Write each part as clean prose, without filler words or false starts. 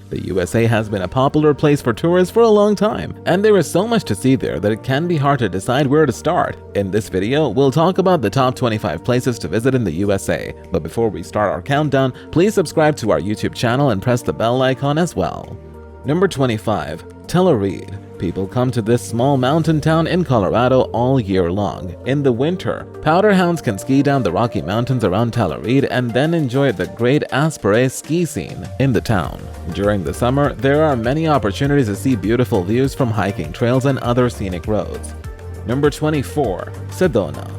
The USA has been a popular place for tourists for a long time, and there is so much to see there that it can be hard to decide where to start. In this video, we'll talk about the top 25 places to visit in the USA. But before we start our countdown, please subscribe to our YouTube channel and press the bell icon as well. Number 25. Telluride. People come to this small mountain town in Colorado all year long. In the winter, powder hounds can ski down the Rocky Mountains around Telluride and then enjoy the Great Asprey ski scene in the town. During the summer, there are many opportunities to see beautiful views from hiking trails and other scenic roads. Number 24. Sedona.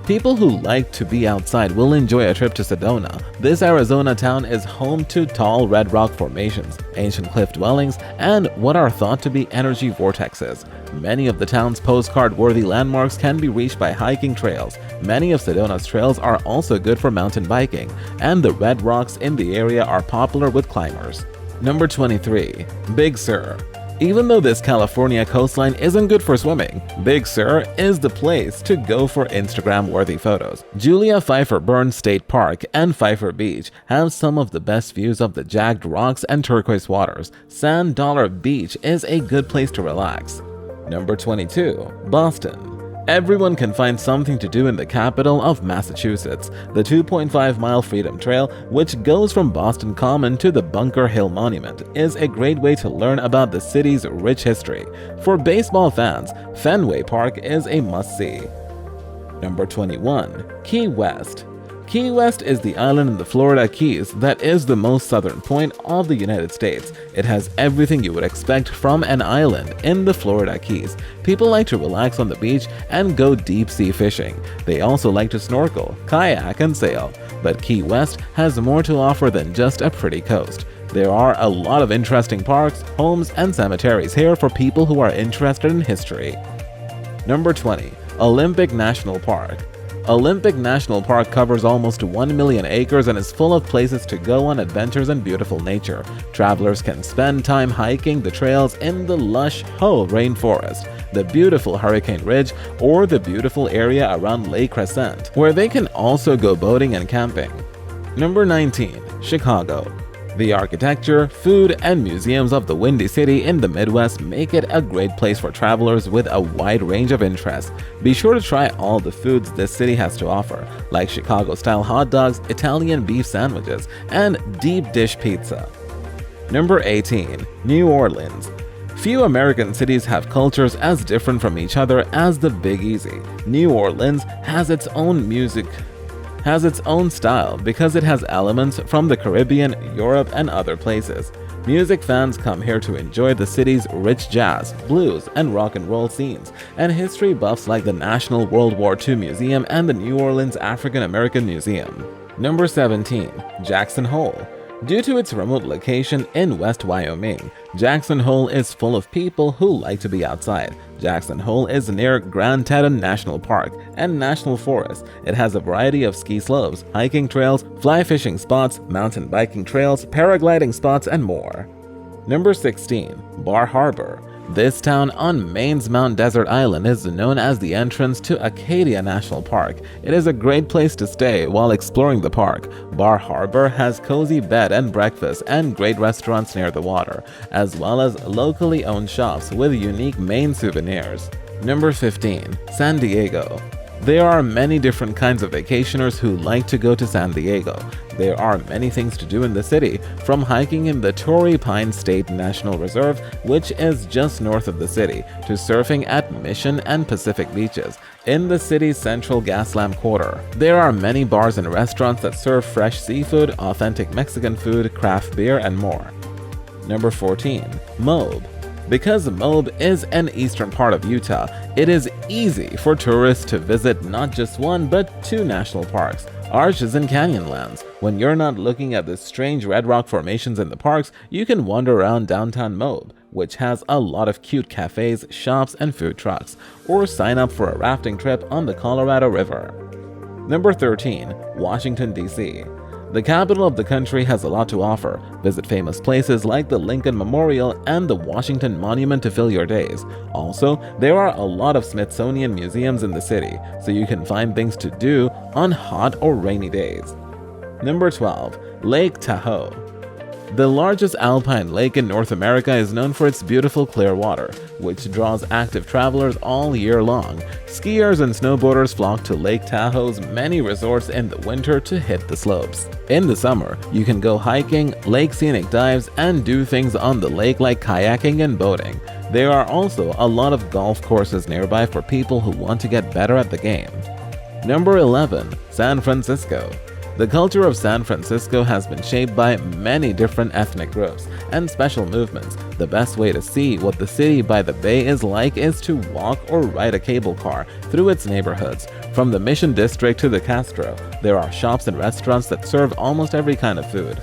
People who like to be outside will enjoy a trip to Sedona. This Arizona town is home to tall red rock formations, ancient cliff dwellings, and what are thought to be energy vortexes. Many of the town's postcard-worthy landmarks can be reached by hiking trails. Many of Sedona's trails are also good for mountain biking, and the red rocks in the area are popular with climbers. Number 23. Big Sur. Even though this California coastline isn't good for swimming, Big Sur is the place to go for Instagram-worthy photos. Julia Pfeiffer Burns State Park and Pfeiffer Beach have some of the best views of the jagged rocks and turquoise waters. Sand Dollar Beach is a good place to relax. Number 22. Boston. Everyone can find something to do in the capital of Massachusetts. The 2.5-mile Freedom Trail, which goes from Boston Common to the Bunker Hill Monument, is a great way to learn about the city's rich history. For baseball fans, Fenway Park is a must-see. Number 21. Key West. Key West is the island in the Florida Keys that is the most southern point of the United States. It has everything you would expect from an island in the Florida Keys. People like to relax on the beach and go deep-sea fishing. They also like to snorkel, kayak, and sail. But Key West has more to offer than just a pretty coast. There are a lot of interesting parks, homes, and cemeteries here for people who are interested in history. Number 20. Olympic National Park. Olympic National Park covers almost 1 million acres and is full of places to go on adventures and beautiful nature. Travelers can spend time hiking the trails in the lush Hoh rainforest, the beautiful Hurricane Ridge, or the beautiful area around Lake Crescent, where they can also go boating and camping. Number 19. Chicago. The architecture, food, and museums of the Windy City in the Midwest make it a great place for travelers with a wide range of interests. Be sure to try all the foods this city has to offer, like Chicago-style hot dogs, Italian beef sandwiches, and deep dish pizza. Number 18. New Orleans. Few American cities have cultures as different from each other as the Big Easy. New Orleans has its own style because it has elements from the Caribbean, Europe, and other places. Music fans come here to enjoy the city's rich jazz, blues, and rock and roll scenes, and history buffs like the National World War II Museum and the New Orleans African American Museum. Number 17. Jackson Hole. Due to its remote location in West Wyoming, Jackson Hole is full of people who like to be outside. Jackson Hole is near Grand Teton National Park and National Forest. It has a variety of ski slopes, hiking trails, fly fishing spots, mountain biking trails, paragliding spots, and more. Number 16. Bar Harbor. This town on Maine's Mount Desert Island is known as the entrance to Acadia National Park. It is a great place to stay while exploring the park. Bar Harbor has cozy bed and breakfast and great restaurants near the water, as well as locally owned shops with unique Maine souvenirs. Number 15. San Diego. There are many different kinds of vacationers who like to go to San Diego. There are many things to do in the city, from hiking in the Torrey Pine State National Reserve, which is just north of the city, to surfing at Mission and Pacific beaches. In the city's central Gaslamp Quarter, there are many bars and restaurants that serve fresh seafood, authentic Mexican food, craft beer, and more. Number 14. Moab. Because Moab is an eastern part of Utah, it is easy for tourists to visit not just one but two national parks, Arches and Canyonlands. When you're not looking at the strange red rock formations in the parks, you can wander around downtown Moab, which has a lot of cute cafes, shops, and food trucks, or sign up for a rafting trip on the Colorado River. Number 13. Washington, D.C. The capital of the country has a lot to offer. Visit famous places like the Lincoln Memorial and the Washington Monument to fill your days. Also, there are a lot of Smithsonian museums in the city, so you can find things to do on hot or rainy days. Number 12. Lake Tahoe. The largest alpine lake in North America is known for its beautiful clear water, which draws active travelers all year long. Skiers and snowboarders flock to Lake Tahoe's many resorts in the winter to hit the slopes. In the summer, you can go hiking, lake scenic dives, and do things on the lake like kayaking and boating. There are also a lot of golf courses nearby for people who want to get better at the game. Number 11. San Francisco. The culture of San Francisco has been shaped by many different ethnic groups and special movements. The best way to see what the city by the bay is like is to walk or ride a cable car through its neighborhoods. From the Mission District to the Castro, there are shops and restaurants that serve almost every kind of food.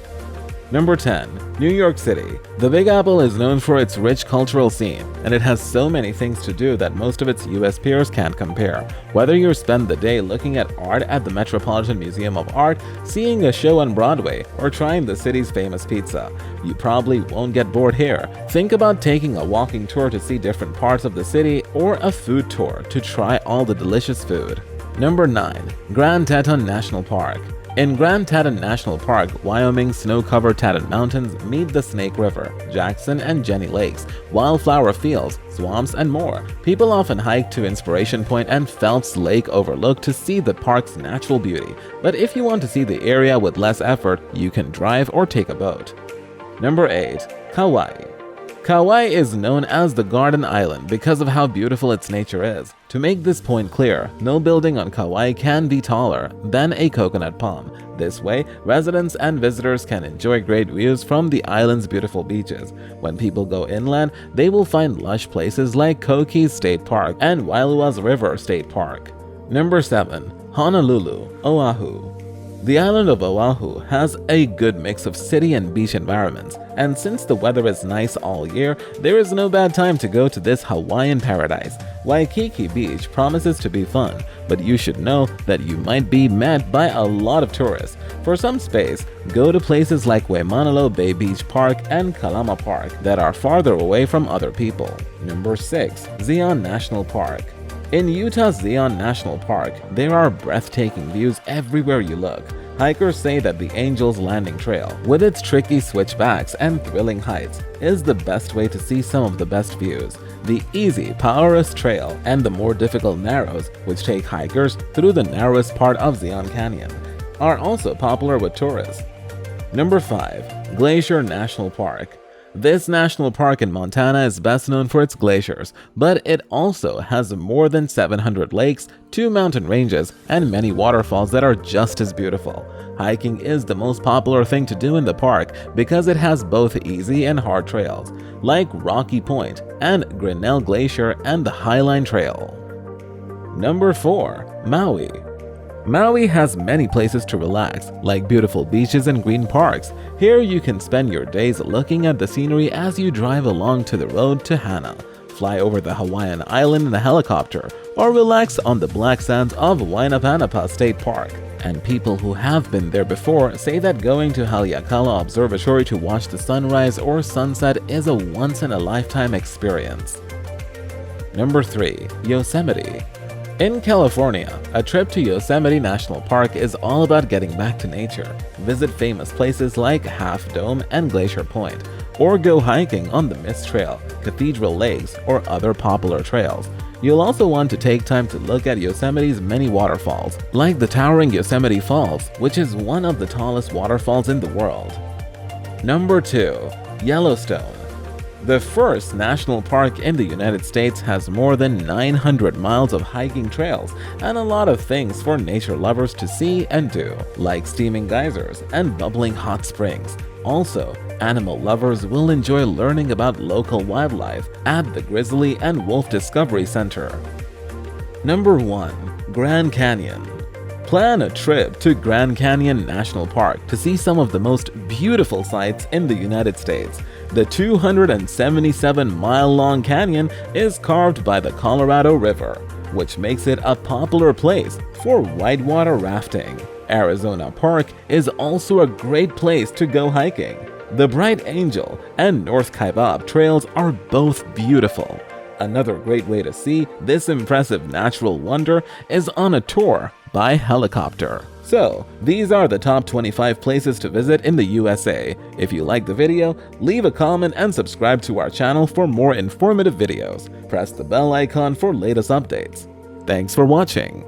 Number 10. New York City. The Big Apple is known for its rich cultural scene, and it has so many things to do that most of its US peers can't compare. Whether you spend the day looking at art at the Metropolitan Museum of Art, seeing a show on Broadway, or trying the city's famous pizza, you probably won't get bored here. Think about taking a walking tour to see different parts of the city or a food tour to try all the delicious food. Number 9. Grand Teton National Park. In Grand Teton National Park, Wyoming's snow-covered Teton Mountains meet the Snake River, Jackson and Jenny Lakes, wildflower fields, swamps, and more. People often hike to Inspiration Point and Phelps Lake Overlook to see the park's natural beauty, but if you want to see the area with less effort, you can drive or take a boat. Number 8. Kauai. Kauai is known as the Garden Island because of how beautiful its nature is. To make this point clear, no building on Kauai can be taller than a coconut palm. This way, residents and visitors can enjoy great views from the island's beautiful beaches. When people go inland, they will find lush places like Koki State Park and Wailua's River State Park. Number 7. Honolulu, Oahu. The island of Oahu has a good mix of city and beach environments, and since the weather is nice all year, there is no bad time to go to this Hawaiian paradise. Waikiki Beach promises to be fun, but you should know that you might be met by a lot of tourists. For some space, go to places like Waimanalo Bay Beach Park and Kalama Park that are farther away from other people. Number 6. Zion National Park. In Utah's Zion National Park, there are breathtaking views everywhere you look. Hikers say that the Angel's Landing Trail, with its tricky switchbacks and thrilling heights, is the best way to see some of the best views. The easy, powerless trail and the more difficult narrows, which take hikers through the narrowest part of Zion Canyon, are also popular with tourists. Number 5. Glacier National Park. This national park in Montana is best known for its glaciers, but it also has more than 700 lakes, 2 mountain ranges, and many waterfalls that are just as beautiful. Hiking is the most popular thing to do in the park because it has both easy and hard trails, like Rocky Point and Grinnell Glacier and the Highline Trail. Number 4. Maui. Maui has many places to relax, like beautiful beaches and green parks. Here you can spend your days looking at the scenery as you drive along to the road to Hana, fly over the Hawaiian island in a helicopter, or relax on the black sands of Wainapanapa State Park. And people who have been there before say that going to Haleakala Observatory to watch the sunrise or sunset is a once-in-a-lifetime experience. Number 3. Yosemite. In California, a trip to Yosemite National Park is all about getting back to nature. Visit famous places like Half Dome and Glacier Point, or go hiking on the Mist Trail, Cathedral Lakes, or other popular trails. You'll also want to take time to look at Yosemite's many waterfalls, like the towering Yosemite Falls, which is one of the tallest waterfalls in the world. Number 2. Yellowstone. The first national park in the United States has more than 900 miles of hiking trails and a lot of things for nature lovers to see and do, like steaming geysers and bubbling hot springs. Also, animal lovers will enjoy learning about local wildlife at the Grizzly and Wolf Discovery Center. Number 1. Grand Canyon. Plan a trip to Grand Canyon National Park to see some of the most beautiful sights in the United States. The 277-mile-long canyon is carved by the Colorado River, which makes it a popular place for whitewater rafting. Arizona Park is also a great place to go hiking. The Bright Angel and North Kaibab trails are both beautiful. Another great way to see this impressive natural wonder is on a tour by helicopter. So, these are the top 25 places to visit in the USA. If you liked the video, leave a comment and subscribe to our channel for more informative videos. Press the bell icon for latest updates. Thanks for watching.